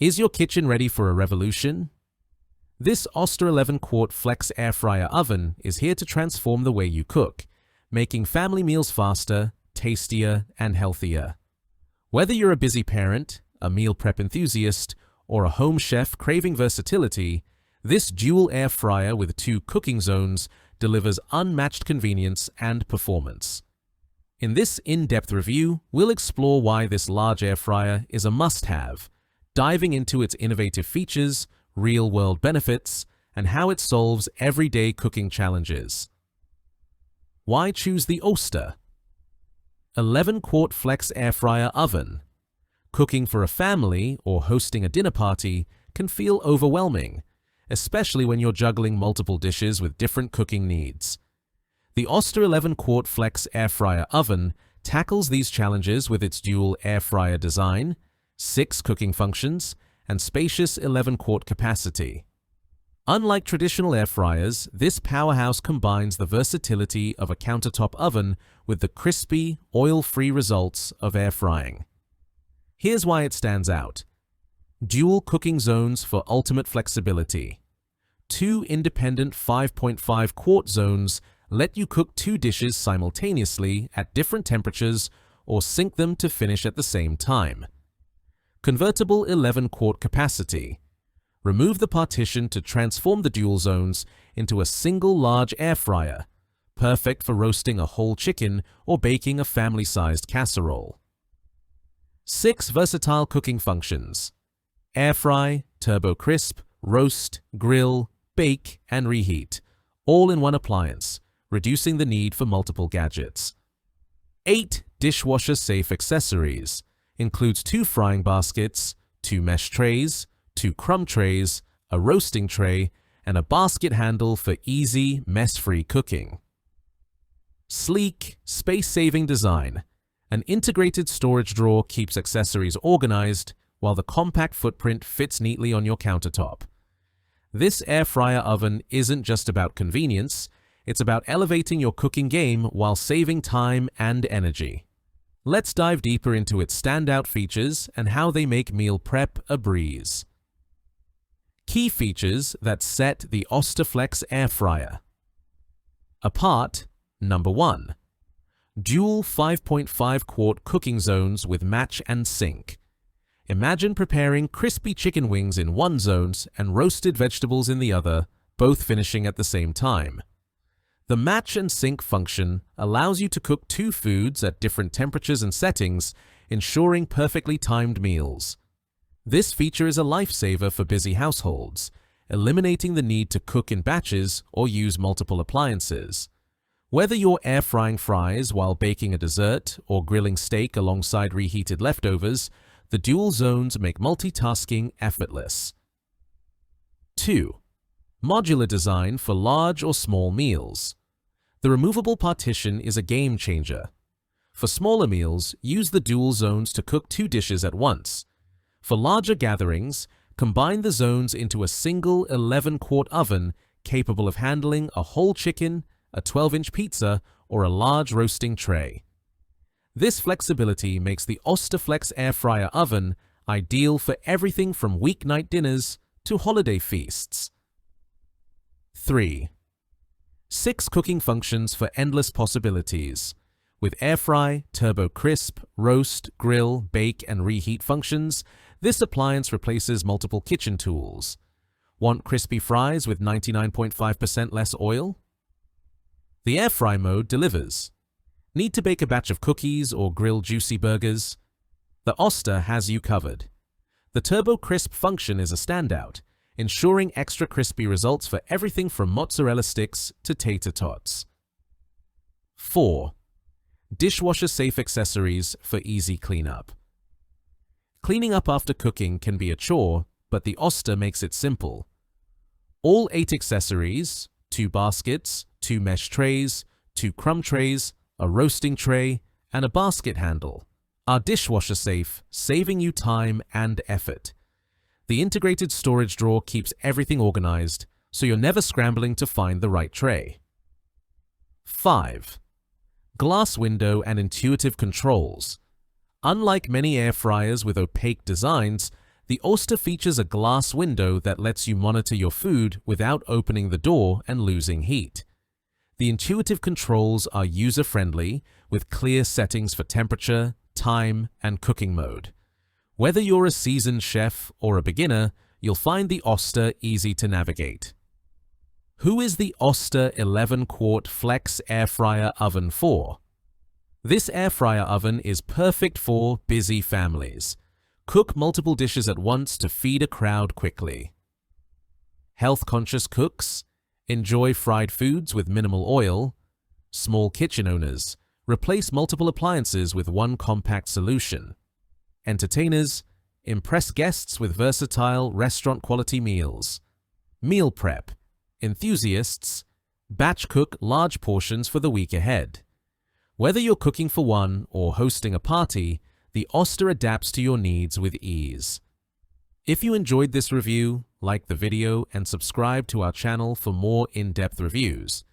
Is your kitchen ready for a revolution? This Oster 11-Quart Flex Air Fryer Oven is here to transform the way you cook, making family meals faster, tastier, and healthier. Whether you're a busy parent, a meal prep enthusiast, or a home chef craving versatility, this dual air fryer with 2 cooking zones delivers unmatched convenience and performance. In this in-depth review, we'll explore why this large air fryer is a must-have, diving into its innovative features, real-world benefits, and how it solves everyday cooking challenges. Why choose the Oster 11-Quart Flex Air Fryer Oven? Cooking for a family or hosting a dinner party can feel overwhelming, especially when you're juggling multiple dishes with different cooking needs. The Oster 11-Quart Flex Air Fryer Oven tackles these challenges with its dual air fryer design, 6 cooking functions, and spacious 11-quart capacity. Unlike traditional air fryers, this powerhouse combines the versatility of a countertop oven with the crispy, oil-free results of air frying. Here's why it stands out. Dual cooking zones for ultimate flexibility. 2 independent 5.5-quart zones let you cook 2 dishes simultaneously at different temperatures or sync them to finish at the same time. Convertible 11-quart capacity. Remove the partition to transform the dual zones into a single large air fryer, perfect for roasting a whole chicken or baking a family-sized casserole. 6 versatile cooking functions. Air fry, turbo crisp, roast, grill, bake, and reheat, all in one appliance, reducing the need for multiple gadgets. 8 dishwasher-safe accessories. Includes 2 frying baskets, 2 mesh trays, 2 crumb trays, a roasting tray, and a basket handle for easy, mess-free cooking. Sleek, space-saving design. An integrated storage drawer keeps accessories organized, while the compact footprint fits neatly on your countertop. This air fryer oven isn't just about convenience, it's about elevating your cooking game while saving time and energy. Let's dive deeper into its standout features and how they make meal prep a breeze. Key features that set the Oster Flex Air Fryer apart. Number 1. Dual 5.5-quart cooking zones with match and sync. Imagine preparing crispy chicken wings in one zone and roasted vegetables in the other, both finishing at the same time. The match and sync function allows you to cook 2 foods at different temperatures and settings, ensuring perfectly timed meals. This feature is a lifesaver for busy households, eliminating the need to cook in batches or use multiple appliances. Whether you're air frying fries while baking a dessert or grilling steak alongside reheated leftovers, the dual zones make multitasking effortless. 2. Modular design for large or small meals. The removable partition is a game changer. For smaller meals, use the dual zones to cook 2 dishes at once. For larger gatherings, combine the zones into a single 11-quart oven capable of handling a whole chicken, a 12-inch pizza, or a large roasting tray. This flexibility makes the Oster Flex Air Fryer Oven ideal for everything from weeknight dinners to holiday feasts. 3. 6 cooking functions for endless possibilities. With air fry, turbo crisp, roast, grill, bake, and reheat functions, this appliance replaces multiple kitchen tools. Want crispy fries with 99.5% less oil? The air fry mode delivers. Need to bake a batch of cookies or grill juicy burgers? The Oster has you covered. The turbo crisp function is a standout, ensuring extra crispy results for everything from mozzarella sticks to tater tots. 4. Dishwasher-safe accessories for easy cleanup. Cleaning up after cooking can be a chore, but the Oster makes it simple. All 8 accessories, 2 baskets, 2 mesh trays, 2 crumb trays, a roasting tray, and a basket handle, are dishwasher safe, saving you time and effort. The integrated storage drawer keeps everything organized, so you're never scrambling to find the right tray. 5. Glass window and intuitive controls. Unlike many air fryers with opaque designs, The Oster features a glass window that lets you monitor your food without opening the door and losing heat. The intuitive controls are user-friendly, with clear settings for temperature, time, and cooking mode. Whether you're a seasoned chef or a beginner, you'll find the Oster easy to navigate. Who is the Oster 11-Quart Flex Air Fryer Oven for? This air fryer oven is perfect for busy families. Cook multiple dishes at once to feed a crowd quickly. Health-conscious cooks enjoy fried foods with minimal oil. Small kitchen owners replace multiple appliances with one compact solution. Entertainers impress guests with versatile restaurant-quality meals. Meal prep enthusiasts batch cook large portions for the week ahead. Whether you're cooking for one or hosting a party, the Oster adapts to your needs with ease. If you enjoyed this review, like the video and subscribe to our channel for more in-depth reviews.